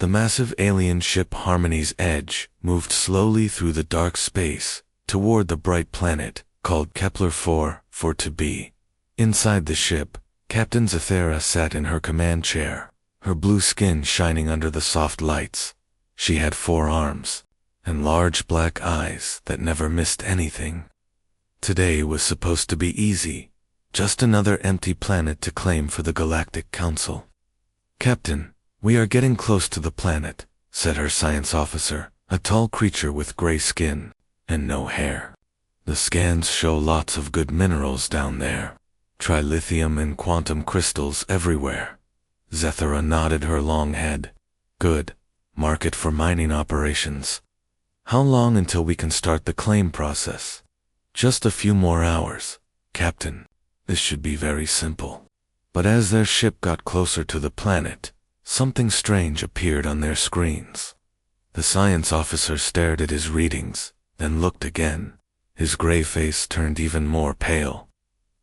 The massive alien ship Harmony's Edge moved slowly through the dark space toward the bright planet called Kepler-4 for to be. Inside the ship, Captain Zathera sat in her command chair, her blue skin shining under the soft lights. She had 4 arms and large black eyes that never missed anything. Today was supposed to be easy, just another empty planet to claim for the Galactic Council. "Captain, we are getting close to the planet," said her science officer, a tall creature with gray skin and no hair. "The scans show lots of good minerals down there. Trilithium and quantum crystals everywhere." Zathera nodded her long head. "Good. Market for mining operations. How long until we can start the claim process?" "Just a few more hours, Captain. This should be very simple." But as their ship got closer to the planet, something strange appeared on their screens. The science officer stared at his readings, then looked again. His gray face turned even more pale.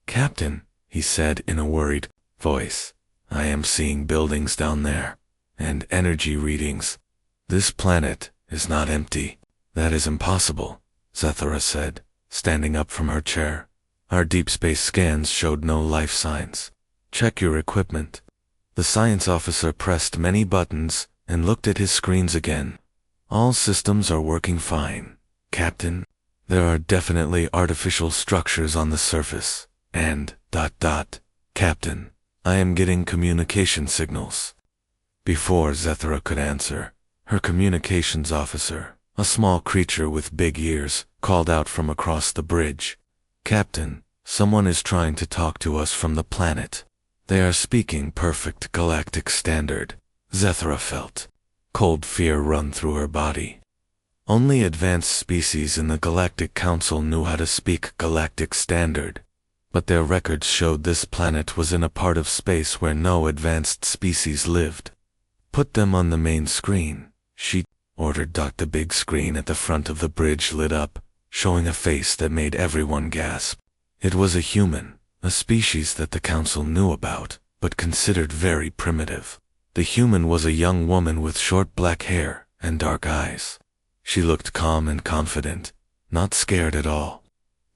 "Captain," he said in a worried voice, "I am seeing buildings down there, and energy readings. This planet is not empty." "That is impossible," Zathera said, standing up from her chair. "Our deep space scans showed no life signs. Check your equipment." The science officer pressed many buttons and looked at his screens again. "All systems are working fine, Captain. There are definitely artificial structures on the surface, and ... Captain, I am getting communication signals." Before Zathera could answer, her communications officer, a small creature with big ears, called out from across the bridge, "Captain, someone is trying to talk to us from the planet. They are speaking perfect galactic standard." Zathera felt cold fear run through her body. Only advanced species in the Galactic Council knew how to speak galactic standard, but their records showed this planet was in a part of space where no advanced species lived. "Put them on the main screen," she ordered. The big screen at the front of the bridge lit up, showing a face that made everyone gasp. It was a human, a species that the Council knew about, but considered very primitive. The human was a young woman with short black hair and dark eyes. She looked calm and confident, not scared at all.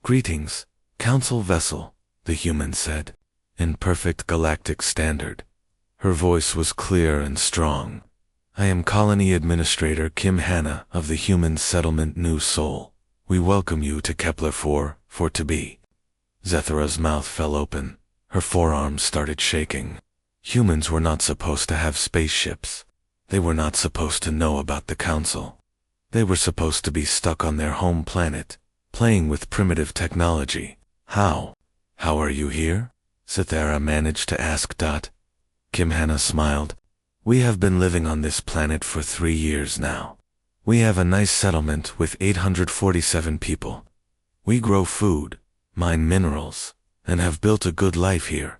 "Greetings, Council vessel," the human said, in perfect galactic standard. Her voice was clear and strong. "I am Colony Administrator Kim Hanna of the Human Settlement New Sol. We welcome you to Kepler-4 for to be." Zathera's mouth fell open. Her forearms started shaking. Humans were not supposed to have spaceships. They were not supposed to know about the Council. They were supposed to be stuck on their home planet, playing with primitive technology. How are you here?" Zathera managed to ask. Kim Hanna smiled. "We have been living on this planet for 3 years now. We have a nice settlement with 847 people. We grow food, mine minerals, and have built a good life here.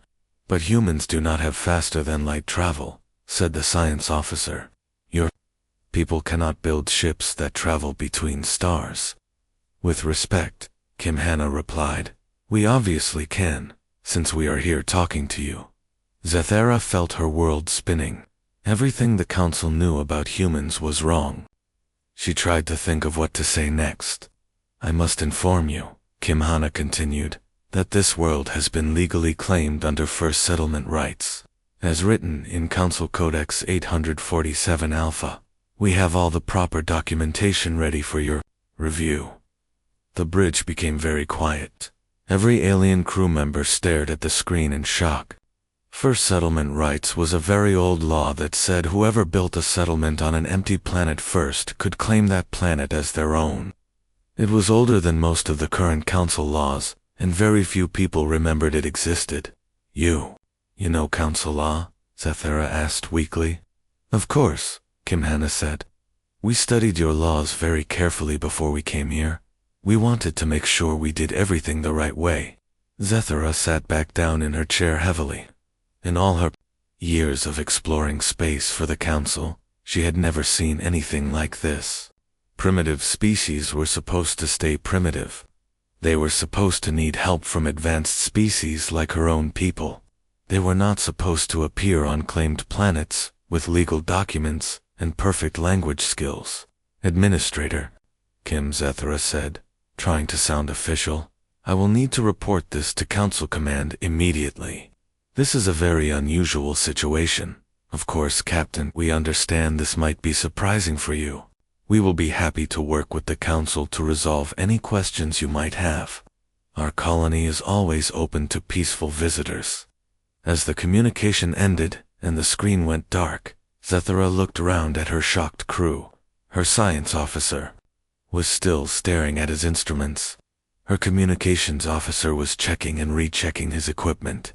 But humans do not have faster than light travel," said the science officer. "Your people cannot build ships that travel between stars." "With respect," Kim Hanna replied, "we obviously can, since we are here talking to you." Zathera felt her world spinning. Everything the Council knew about humans was wrong. She tried to think of what to say next. "I must inform you," Kim Hanna continued, "that this world has been legally claimed under First Settlement rights, as written in Council Codex 847 Alpha. We have all the proper documentation ready for your review." The bridge became very quiet. Every alien crew member stared at the screen in shock. First Settlement rights was a very old law that said whoever built a settlement on an empty planet first could claim that planet as their own. It was older than most of the current Council laws, and very few people remembered it existed. You know Council law?" Zathera asked weakly. "Of course," Kim Hanna said. "We studied your laws very carefully before we came here. We wanted to make sure we did everything the right way." Zathera sat back down in her chair heavily. In all her years of exploring space for the Council, she had never seen anything like this. Primitive species were supposed to stay primitive. They were supposed to need help from advanced species like her own people. They were not supposed to appear on claimed planets with legal documents and perfect language skills. Administrator, Kim Zethra said, trying to sound official, I will need to report this to Council Command immediately. This is a very unusual situation. Of course, Captain, we understand this might be surprising for you. We will be happy to work with the Council to resolve any questions you might have. Our colony is always open to peaceful visitors. As the communication ended and the screen went dark, Zethra looked around at her shocked crew. Her science officer was still staring at his instruments. Her communications officer was checking and rechecking his equipment.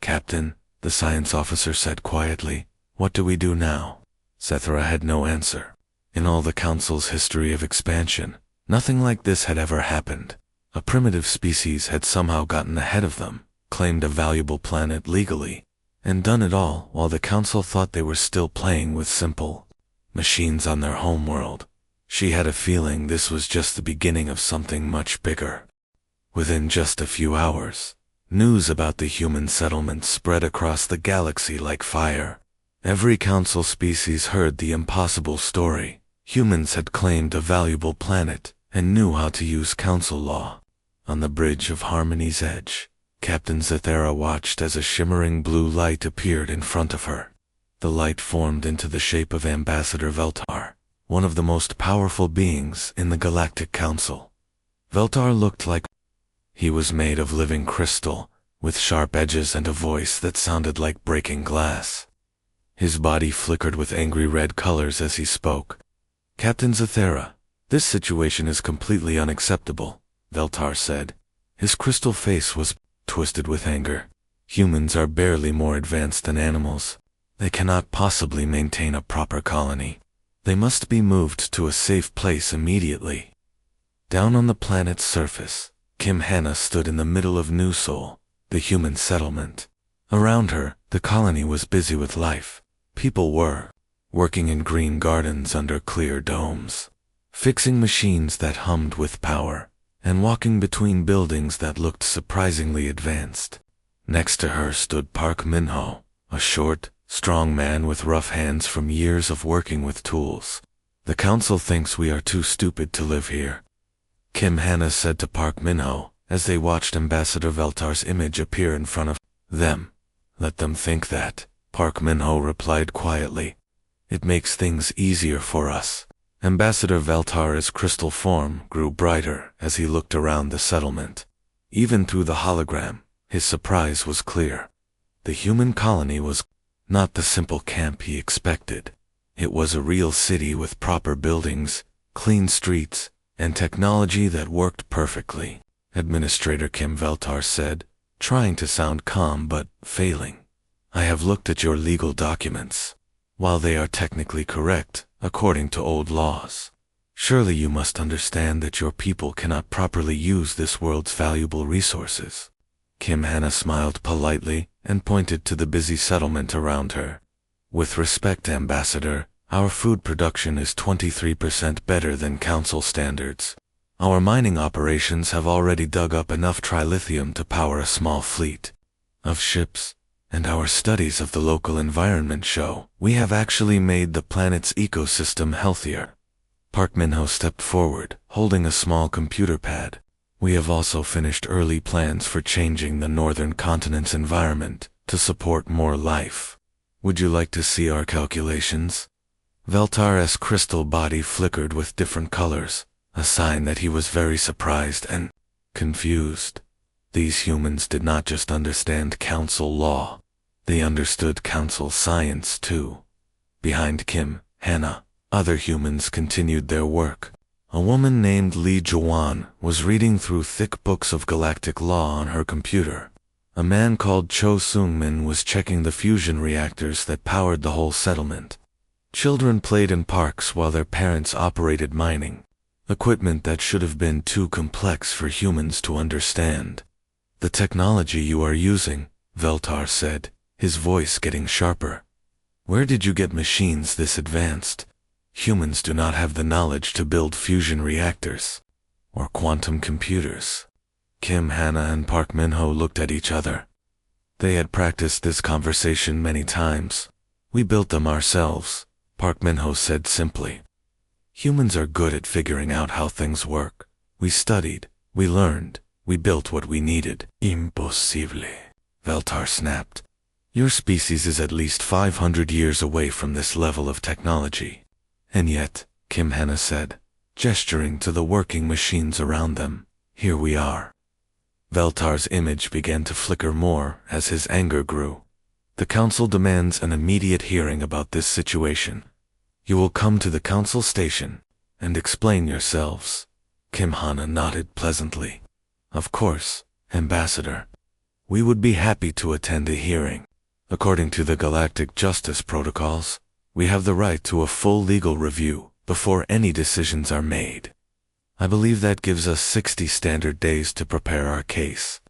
Captain, the science officer said quietly, what do we do now? Zethra had no answer. In all the Council's history of expansion, nothing like this had ever happened. A primitive species had somehow gotten ahead of them, claimed a valuable planet legally, and done it all while the Council thought they were still playing with simple machines on their homeworld. She had a feeling this was just the beginning of something much bigger. Within just a few hours, news about the human settlement spread across the galaxy like fire. Every Council species heard the impossible story. Humans had claimed a valuable planet and knew how to use Council law. On the bridge of Harmony's edge, Captain Zethra watched as a shimmering blue light appeared in front of her. The light formed into the shape of Ambassador Veltar, one of the most powerful beings in the Galactic Council. Veltar looked like he was made of living crystal, with sharp edges and a voice that sounded like breaking glass. His body flickered with angry red colors as he spoke. Captain Zethra, this situation is completely unacceptable, Veltar said. His crystal face was twisted with anger. Humans are barely more advanced than animals. They cannot possibly maintain a proper colony. They must be moved to a safe place immediately. Down on the planet's surface, Kim Hannah stood in the middle of New Sol, the human settlement. Around her, the colony was busy with life. People were working in green gardens under clear domes, fixing machines that hummed with power, and walking between buildings that looked surprisingly advanced. Next to her stood Park Minho, a short, strong man with rough hands from years of working with tools. The Council thinks we are too stupid to live here, Kim Hannah said to Park Minho as they watched Ambassador Veltar's image appear in front of them. Let them think that, Park Minho replied quietly. It makes things easier for us. Ambassador Veltar's crystal form grew brighter as he looked around the settlement. Even through the hologram, his surprise was clear. The human colony was not the simple camp he expected. It was a real city with proper buildings, clean streets, and technology that worked perfectly, Administrator Kim Veltar said, trying to sound calm but failing. I have looked at your legal documents. While they are technically correct, according to old laws, surely you must understand that your people cannot properly use this world's valuable resources. Kim Hannah smiled politely and pointed to the busy settlement around her. With respect, Ambassador, our food production is 23% better than Council standards. Our mining operations have already dug up enough trilithium to power a small fleet of ships, and our studies of the local environment show we have actually made the planet's ecosystem healthier. Park Minho stepped forward, holding a small computer pad. We have also finished early plans for changing the northern continent's environment to support more life. Would you like to see our calculations? Veltar's crystal body flickered with different colors, a sign that he was very surprised and confused. These humans did not just understand Council law, they understood Council science too. Behind Kim, Hannah, other humans continued their work. A woman named Li Juan was reading through thick books of galactic law on her computer. A man called Cho Sung-min was checking the fusion reactors that powered the whole settlement. Children played in parks while their parents operated mining, equipment that should have been too complex for humans to understand. The technology you are using, Veltar said, his voice getting sharper. Where did you get machines this advanced? Humans do not have the knowledge to build fusion reactors or quantum computers. Kim Hannah and Park Minho looked at each other. They had practiced this conversation many times. We built them ourselves, Park Minho said simply. Humans are good at figuring out how things work. We studied, we learned, we built what we needed. Impossible, Veltar snapped. Your species is at least 500 years away from this level of technology. And yet, Kim Hannah said, gesturing to the working machines around them, here we are. Veltar's image began to flicker more as his anger grew. The council demands an immediate hearing about this situation. You will come to the council station and explain yourselves. Kim Hannah nodded pleasantly. Of course, Ambassador. We would be happy to attend a hearing. According to the Galactic Justice Protocols, we have the right to a full legal review before any decisions are made. I believe that gives us 60 standard days to prepare our case.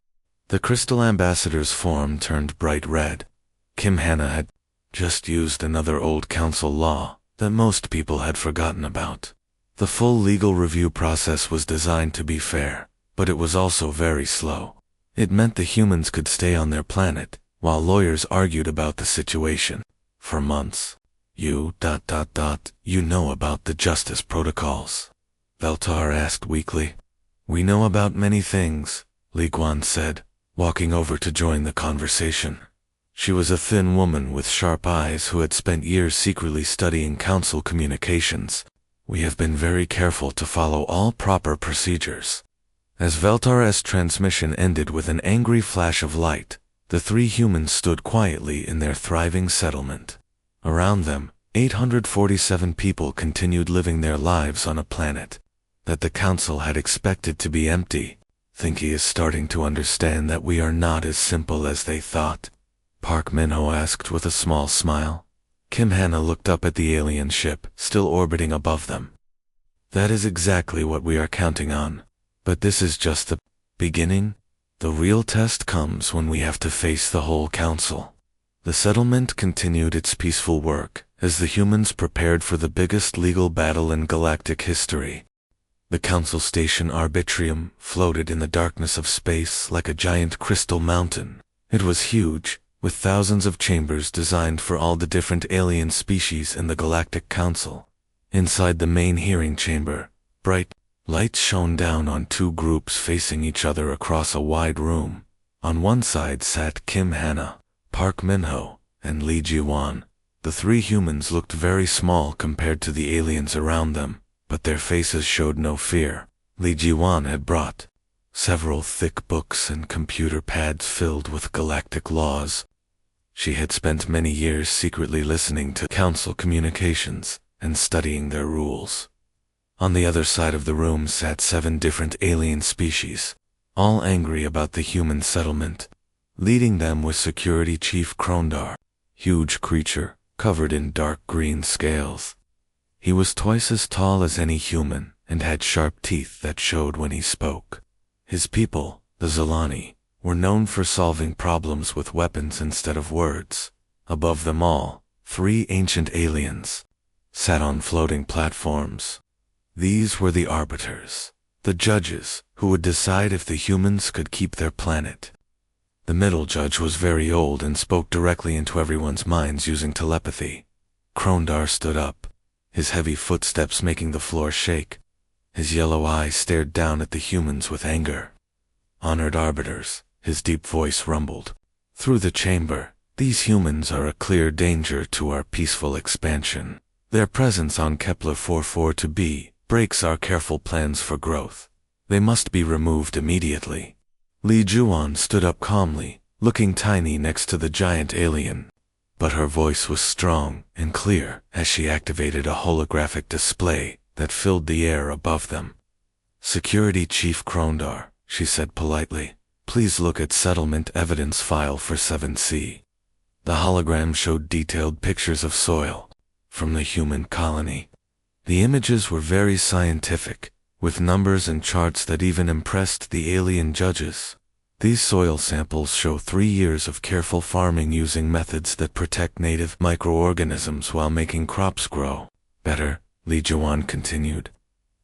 The Crystal Ambassador's form turned bright red. Kim Hannah had just used another old council law that most people had forgotten about. The full legal review process was designed to be fair, but it was also very slow. It meant the humans could stay on their planet, while lawyers argued about the situation. For months. You know about the justice protocols? Veltar asked weakly. We know about many things, Li Guan said, walking over to join the conversation. She was a thin woman with sharp eyes who had spent years secretly studying council communications. We have been very careful to follow all proper procedures. As Veltar's transmission ended with an angry flash of light, the three humans stood quietly in their thriving settlement. Around them, 847 people continued living their lives on a planet that the council had expected to be empty. Think he is starting to understand that we are not as simple as they thought? Park Minho asked with a small smile. Kim Hannah looked up at the alien ship, still orbiting above them. That is exactly what we are counting on. But this is just the beginning. The real test comes when we have to face the whole council. The settlement continued its peaceful work as the humans prepared for the biggest legal battle in galactic history. The council station Arbitrium floated in the darkness of space like a giant crystal mountain. It was huge, with thousands of chambers designed for all the different alien species in the Galactic Council. Inside the main hearing chamber, bright lights shone down on two groups facing each other across a wide room. On one side sat Kim Hannah, Park Minho, and Li Jiwan. The three humans looked very small compared to the aliens around them, but their faces showed no fear. Li Jiwan had brought several thick books and computer pads filled with galactic laws. She had spent many years secretly listening to council communications and studying their rules. On the other side of the room sat 7 different alien species, all angry about the human settlement. Leading them was Security Chief Krondar, huge creature covered in dark green scales. He was twice as tall as any human and had sharp teeth that showed when he spoke. His people, the Zolani, were known for solving problems with weapons instead of words. Above them all, 3 ancient aliens sat on floating platforms. These were the arbiters, the judges who would decide if the humans could keep their planet. The middle judge was very old and spoke directly into everyone's minds using telepathy. Krondar stood up, his heavy footsteps making the floor shake. His yellow eyes stared down at the humans with anger. Honored arbiters, his deep voice rumbled through the chamber. These humans are a clear danger to our peaceful expansion. Their presence on Kepler 44-b breaks our careful plans for growth. They must be removed immediately. Li Juan stood up calmly, looking tiny next to the giant alien. But her voice was strong and clear as she activated a holographic display that filled the air above them. Security Chief Krondar, she said politely, please look at settlement evidence file for 7C. The hologram showed detailed pictures of soil from the human colony. The images were very scientific, with numbers and charts that even impressed the alien judges. These soil samples show 3 years of careful farming using methods that protect native microorganisms while making crops grow better, Li Juan continued.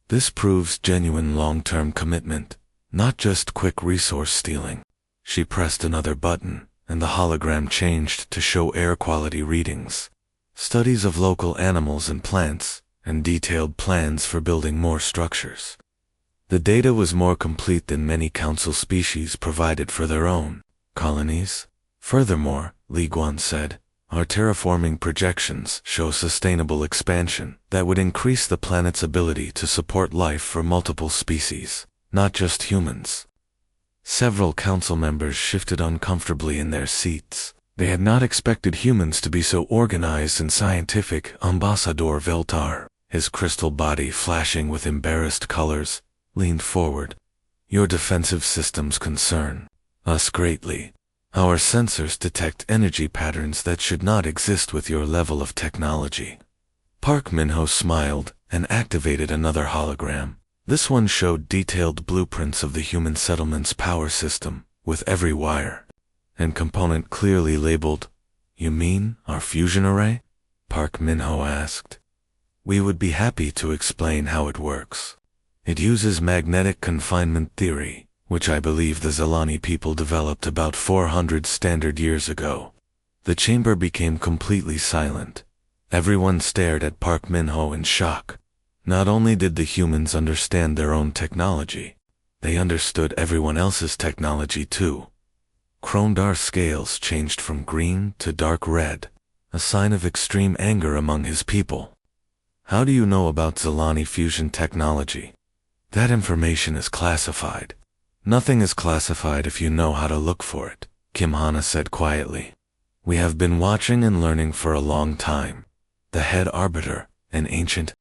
This proves genuine long-term commitment, not just quick resource stealing. She pressed another button, and the hologram changed to show air quality readings. studies of local animals and plants, and detailed plans for building more structures. The data was more complete than many council species provided for their own colonies. Furthermore, Li Guan said, our terraforming projections show sustainable expansion that would increase the planet's ability to support life for multiple species, not just humans. Several council members shifted uncomfortably in their seats. They had not expected humans to be so organized and scientific. Ambassador Veltar, his crystal body flashing with embarrassed colors, leaned forward. Your defensive systems concern us greatly. Our sensors detect energy patterns that should not exist with your level of technology. Park Minho smiled and activated another hologram. This one showed detailed blueprints of the human settlement's power system, with every wire and component clearly labeled. You mean our fusion array? Park Minho asked. We would be happy to explain how it works. It uses magnetic confinement theory, which I believe the Zelani people developed about 400 standard years ago. The chamber became completely silent. Everyone stared at Park Minho in shock. Not only did the humans understand their own technology, they understood everyone else's technology too. Krondar's scales changed from green to dark red, a sign of extreme anger among his people. How do you know about Zelani fusion technology? That information is classified. Nothing is classified if you know how to look for it, Kim Hana said quietly. We have been watching and learning for a long time. The head arbiter, an ancient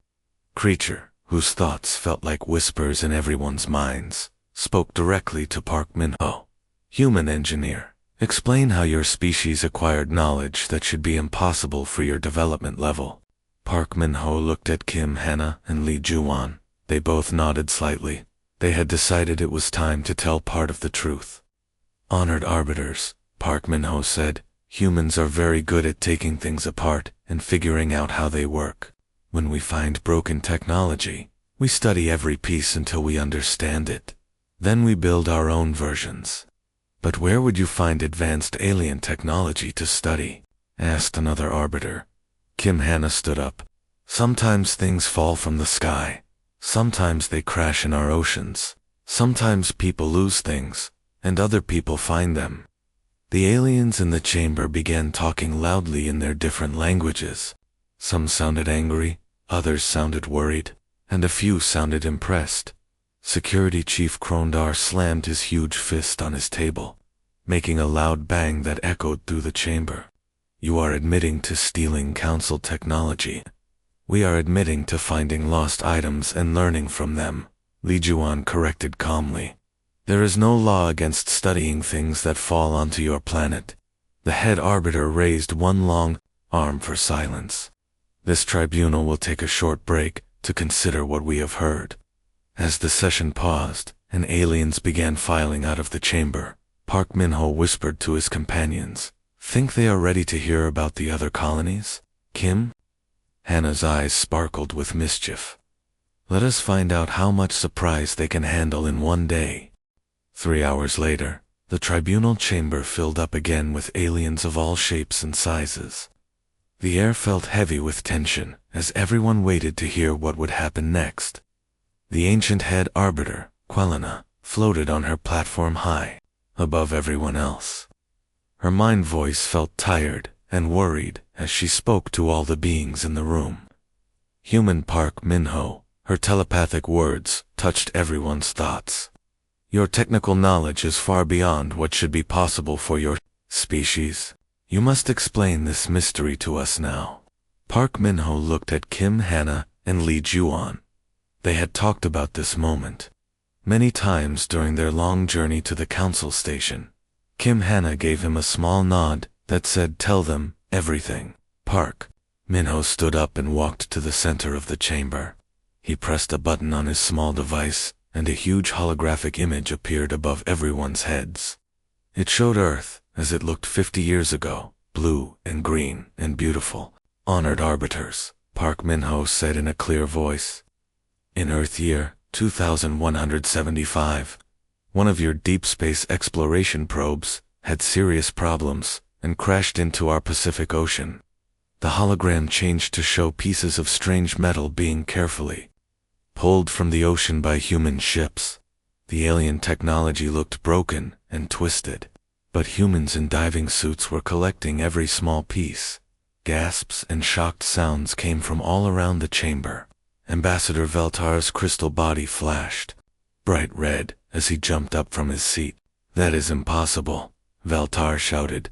creature whose thoughts felt like whispers in everyone's minds, spoke directly to Park Minho. Human engineer, explain how your species acquired knowledge that should be impossible for your development level. Park Minho looked at Kim Hana and Li Juan. They both nodded slightly. They had decided it was time to tell part of the truth. Honored arbiters, Park Minho said, humans are very good at taking things apart and figuring out how they work. When we find broken technology, we study every piece until we understand it. Then we build our own versions. But where would you find advanced alien technology to study? Asked another arbiter. Kim Hana stood up. Sometimes things fall from the sky. Sometimes they crash in our oceans. Sometimes people lose things, and other people find them. The aliens in the chamber began talking loudly in their different languages. Some sounded angry, others sounded worried, and a few sounded impressed. Security Chief Krondar slammed his huge fist on his table, making a loud bang that echoed through the chamber. You are admitting to stealing council technology. We are admitting to finding lost items and learning from them, Li Juan corrected calmly. There is no law against studying things that fall onto your planet. The head arbiter raised one long arm for silence. This tribunal will take a short break to consider what we have heard. As the session paused and aliens began filing out of the chamber, Park Minho whispered to his companions, Think they are ready to hear about the other colonies? Kim? Hannah's eyes sparkled with mischief. Let us find out how much surprise they can handle in one day. 3 hours later, the tribunal chamber filled up again with aliens of all shapes and sizes. The air felt heavy with tension as everyone waited to hear what would happen next. The ancient head arbiter, Quelena, floated on her platform high, above everyone else. Her mind voice felt tired and worried as she spoke to all the beings in the room. Human Park Minho, her telepathic words touched everyone's thoughts. Your technical knowledge is far beyond what should be possible for your species. You must explain this mystery to us now. Park Minho looked at Kim Hana and Li Juan. They had talked about this moment many times during their long journey to the council station. Kim Hana gave him a small nod that said, Tell them everything. Park Minho stood up and walked to the center of the chamber. He pressed a button on his small device, and a huge holographic image appeared above everyone's heads. It showed Earth as it looked 50 years ago, blue and green and beautiful. Honored arbiters, Park Minho said in a clear voice. In Earth year 2175, one of your deep space exploration probes had serious problems and crashed into our Pacific Ocean. The hologram changed to show pieces of strange metal being carefully pulled from the ocean by human ships. The alien technology looked broken and twisted, but humans in diving suits were collecting every small piece. Gasps and shocked sounds came from all around the chamber. Ambassador Veltar's crystal body flashed bright red as he jumped up from his seat. "That is impossible," Veltar shouted.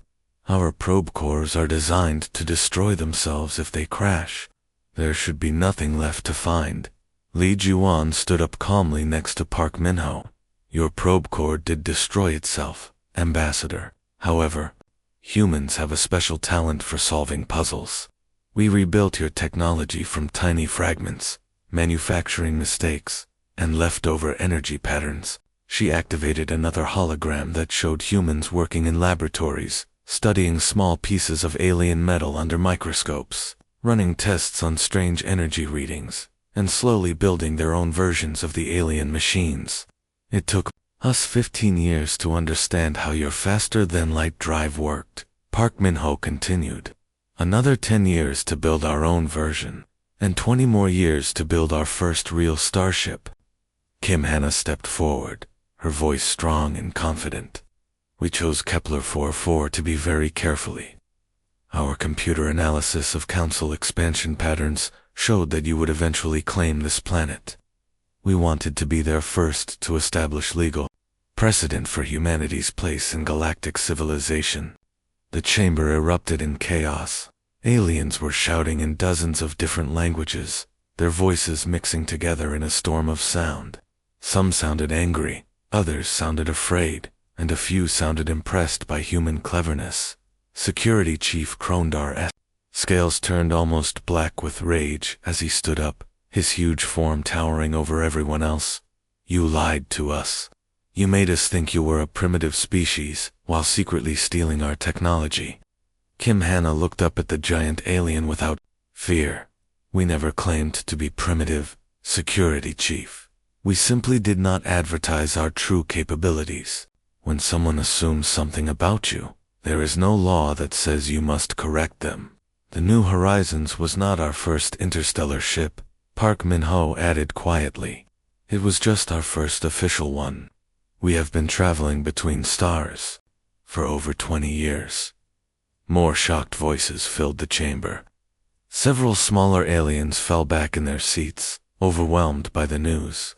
"Our probe cores are designed to destroy themselves if they crash. There should be nothing left to find." Li Juan stood up calmly next to Park Minho. "Your probe core did destroy itself, Ambassador. However, humans have a special talent for solving puzzles. We rebuilt your technology from tiny fragments, manufacturing mistakes, and leftover energy patterns." She activated another hologram that showed humans working in laboratories, studying small pieces of alien metal under microscopes, running tests on strange energy readings, and slowly building their own versions of the alien machines. "It took us 15 years to understand how your faster-than-light drive worked," Park Minho continued. "Another 10 years to build our own version, and 20 more years to build our first real starship." Kim Hanna stepped forward, her voice strong and confident. "We chose Kepler 44 to be very carefully. Our computer analysis of Council expansion patterns showed that you would eventually claim this planet. We wanted to be there first to establish legal precedent for humanity's place in galactic civilization." The chamber erupted in chaos. Aliens were shouting in dozens of different languages, their voices mixing together in a storm of sound. Some sounded angry, others sounded afraid, and a few sounded impressed by human cleverness. Security Chief Krondar's scales turned almost black with rage as he stood up, his huge form towering over everyone else. "You lied to us. You made us think you were a primitive species, while secretly stealing our technology." Kim Hanna looked up at the giant alien without fear. "We never claimed to be primitive, Security Chief. We simply did not advertise our true capabilities. When someone assumes something about you, there is no law that says you must correct them." "The New Horizons was not our first interstellar ship," Park Minho added quietly. "It was just our first official one. We have been traveling between stars for over 20 years. More shocked voices filled the chamber. Several smaller aliens fell back in their seats, overwhelmed by the news.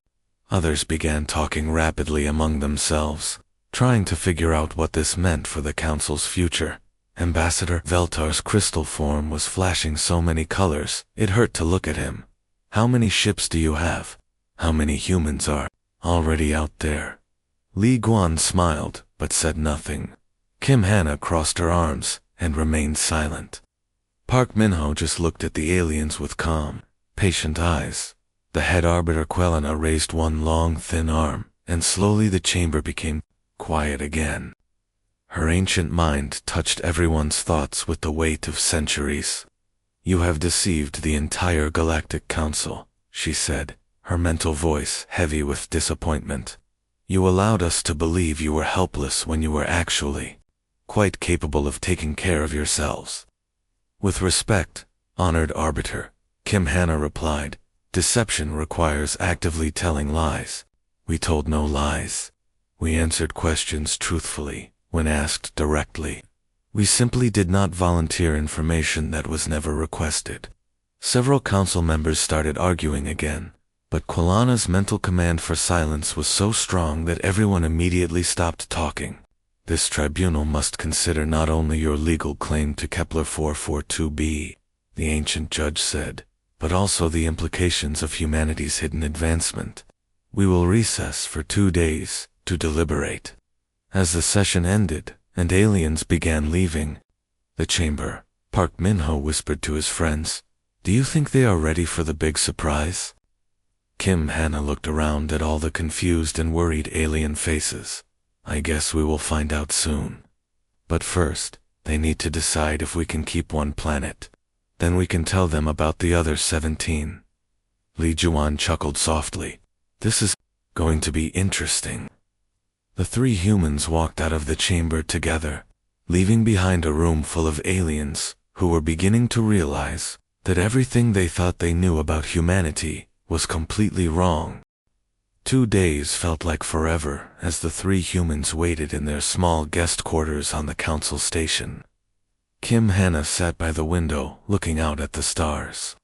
Others began talking rapidly among themselves, trying to figure out what this meant for the Council's future. Ambassador Veltar's crystal form was flashing so many colors, it hurt to look at him. "How many ships do you have? How many humans are already out there?" Li Guan smiled, but said nothing. Kim Hanna crossed her arms and remained silent. Park Minho just looked at the aliens with calm, patient eyes. The head arbiter Quelena raised one long, thin arm, and slowly the chamber became quiet again. Her ancient mind touched everyone's thoughts with the weight of centuries. "You have deceived the entire Galactic Council," she said, her mental voice heavy with disappointment. "You allowed us to believe you were helpless when you were actually quite capable of taking care of yourselves." "With respect, honored arbiter," Kim Hanna replied, "deception requires actively telling lies. We told no lies. We answered questions truthfully when asked directly. We simply did not volunteer information that was never requested." Several council members started arguing again, but Quilana's mental command for silence was so strong that everyone immediately stopped talking. "This tribunal must consider not only your legal claim to Kepler 442b," the ancient judge said, "but also the implications of humanity's hidden advancement. We will recess for 2 days to deliberate." As the session ended and aliens began leaving the chamber, Park Minho whispered to his friends, "Do you think they are ready for the big surprise?" Kim Hanna looked around at all the confused and worried alien faces. "I guess we will find out soon. But first, they need to decide if we can keep one planet. Then we can tell them about the other 17. Li Juan chuckled softly. "This is going to be interesting." The 3 humans walked out of the chamber together, leaving behind a room full of aliens who were beginning to realize that everything they thought they knew about humanity was completely wrong. 2 days felt like forever as the 3 humans waited in their small guest quarters on the council station. Kim Hana sat by the window looking out at the stars,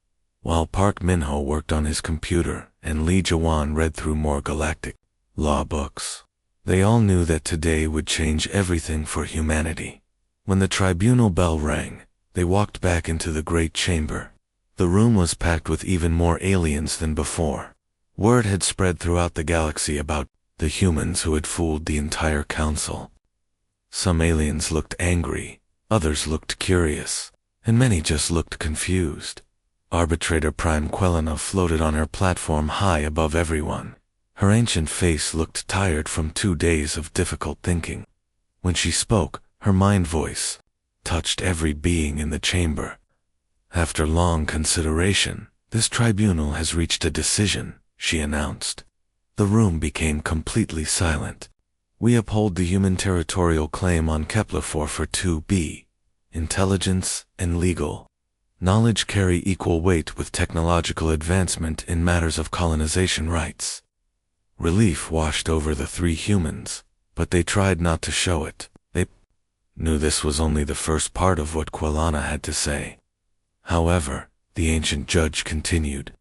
while Park Min-ho worked on his computer and Lee Jawan read through more galactic law books. They all knew that today would change everything for humanity. When the tribunal bell rang, they walked back into the great chamber. The room was packed with even more aliens than before. Word had spread throughout the galaxy about the humans who had fooled the entire council. Some aliens looked angry, others looked curious, and many just looked confused. Arbitrator Prime Quelena floated on her platform high above everyone. Her ancient face looked tired from 2 days of difficult thinking. When she spoke, her mind voice touched every being in the chamber. After long consideration, this tribunal has reached a decision, she announced. The room became completely silent. We uphold the human territorial claim on Kepler-4 for 2b. Intelligence and legal knowledge carry equal weight with technological advancement in matters of colonization rights. Relief washed over the 3 humans, but they tried not to show it. They knew this was only the first part of what Quelena had to say. However, the ancient judge continued.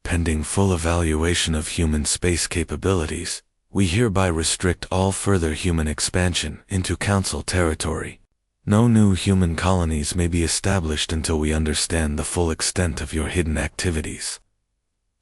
Pending full evaluation of human space capabilities, we hereby restrict all further human expansion into Council territory. No new human colonies may be established until we understand the full extent of your hidden activities.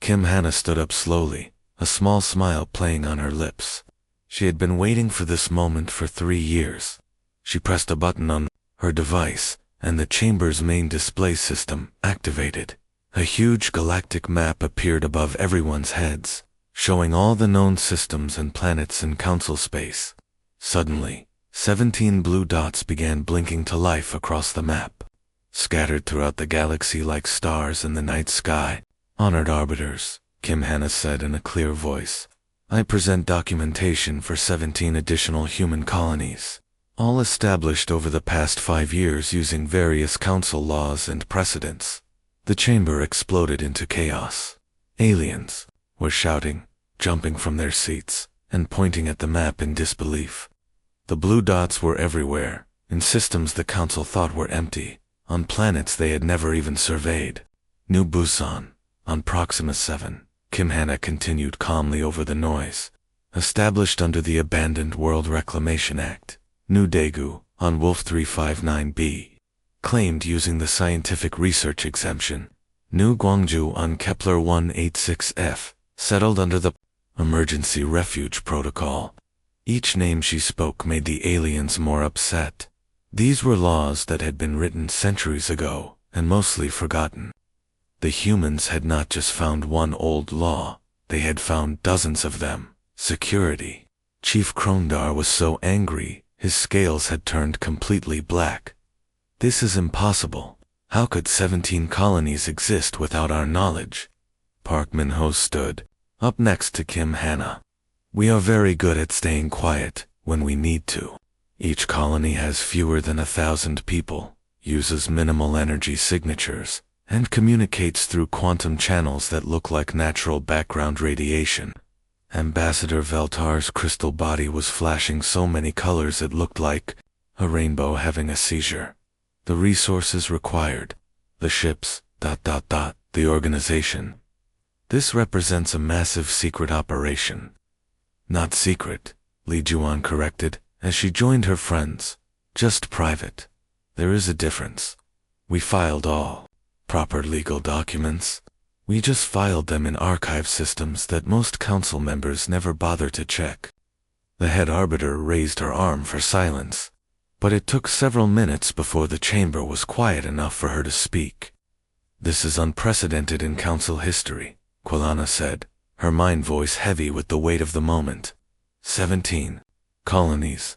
Kim Hana stood up slowly, a small smile playing on her lips. She had been waiting for this moment for 3 years. She pressed a button on her device, and the chamber's main display system activated. A huge galactic map appeared above everyone's heads, showing all the known systems and planets in council space. Suddenly, 17 blue dots began blinking to life across the map, scattered throughout the galaxy like stars in the night sky. Honored arbiters, Kim Hana said in a clear voice, I present documentation for 17 additional human colonies, all established over the past 5 years using various council laws and precedents. The chamber exploded into chaos. Aliens were shouting, jumping from their seats, and pointing at the map in disbelief. The blue dots were everywhere, in systems the council thought were empty, on planets they had never even surveyed. New Busan, on Proxima 7, Kim Hana continued calmly over the noise. Established under the Abandoned World Reclamation Act. New Daegu, on Wolf 359b. Claimed using the Scientific Research Exemption. New Gwangju on Kepler 186f. Settled under the Emergency Refuge Protocol. Each name she spoke made the aliens more upset. These were laws that had been written centuries ago, and mostly forgotten. The humans had not just found one old law, they had found dozens of them. Security. Chief Krondar was so angry, his scales had turned completely black. This is impossible. How could 17 colonies exist without our knowledge? Park Min-ho stood, up next to Kim Hana. We are very good at staying quiet when we need to. Each colony has fewer than 1,000 people, uses minimal energy signatures, and communicates through quantum channels that look like natural background radiation. Ambassador Veltar's crystal body was flashing so many colors it looked like a rainbow having a seizure. The resources required, the ships, the organization. This represents a massive secret operation. Not secret, Lee Juan corrected, as she joined her friends. Just private. There is a difference. We filed all proper legal documents. We just filed them in archive systems that most council members never bother to check. The head arbiter raised her arm for silence, but it took several minutes before the chamber was quiet enough for her to speak. This is unprecedented in council history, Quelena said, her mind voice heavy with the weight of the moment. 17 colonies,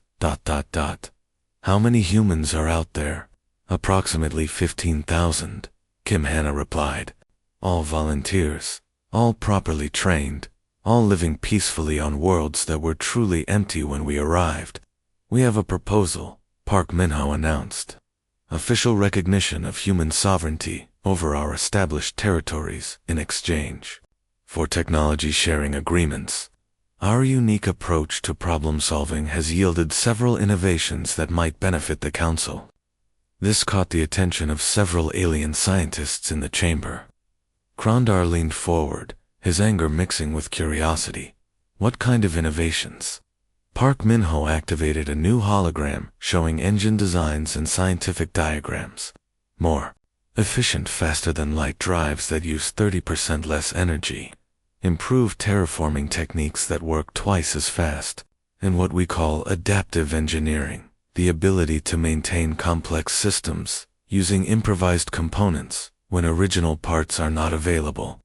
How many humans are out there? Approximately 15,000, Kim Hana replied. All volunteers, all properly trained, all living peacefully on worlds that were truly empty when we arrived. We have a proposal, Park Min-ho announced. official recognition of human sovereignty over our established territories in exchange for technology sharing agreements. Our unique approach to problem solving has yielded several innovations that might benefit the Council. This caught the attention of several alien scientists in the chamber. Krondar leaned forward, his anger mixing with curiosity. What kind of innovations? Park Min-ho activated a new hologram showing engine designs and scientific diagrams. More efficient faster-than-light drives that use 30% less energy. Improved terraforming techniques that work twice as fast. And what we call adaptive engineering, the ability to maintain complex systems using improvised components when original parts are not available.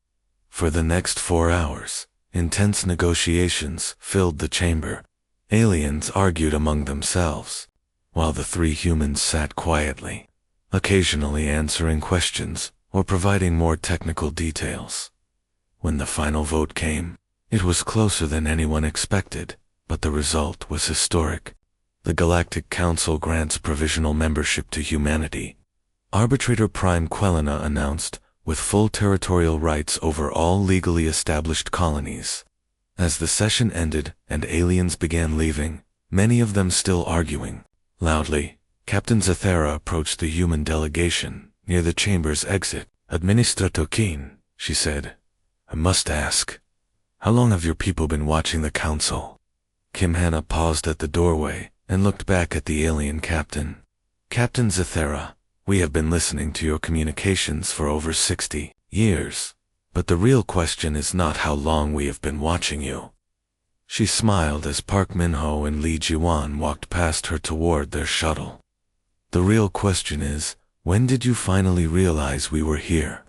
For the next 4 hours, intense negotiations filled the chamber. Aliens argued among themselves, while the three humans sat quietly, occasionally answering questions or providing more technical details. When the final vote came, it was closer than anyone expected, but the result was historic. The Galactic Council grants provisional membership to humanity. Arbitrator Prime Quelena announced, with full territorial rights over all legally established colonies. As the session ended and aliens began leaving, many of them still arguing loudly, Captain Zathera approached the human delegation near the chamber's exit. "Administrator Keen," she said, "I must ask, how long have your people been watching the Council?" Kim Hanna paused at the doorway and looked back at the alien captain. "Captain Zathera, we have been listening to your communications for over 60 years. But the real question is not how long we have been watching you." She smiled as Park Min-ho and Lee Ji-won walked past her toward their shuttle. "The real question is, when did you finally realize we were here?"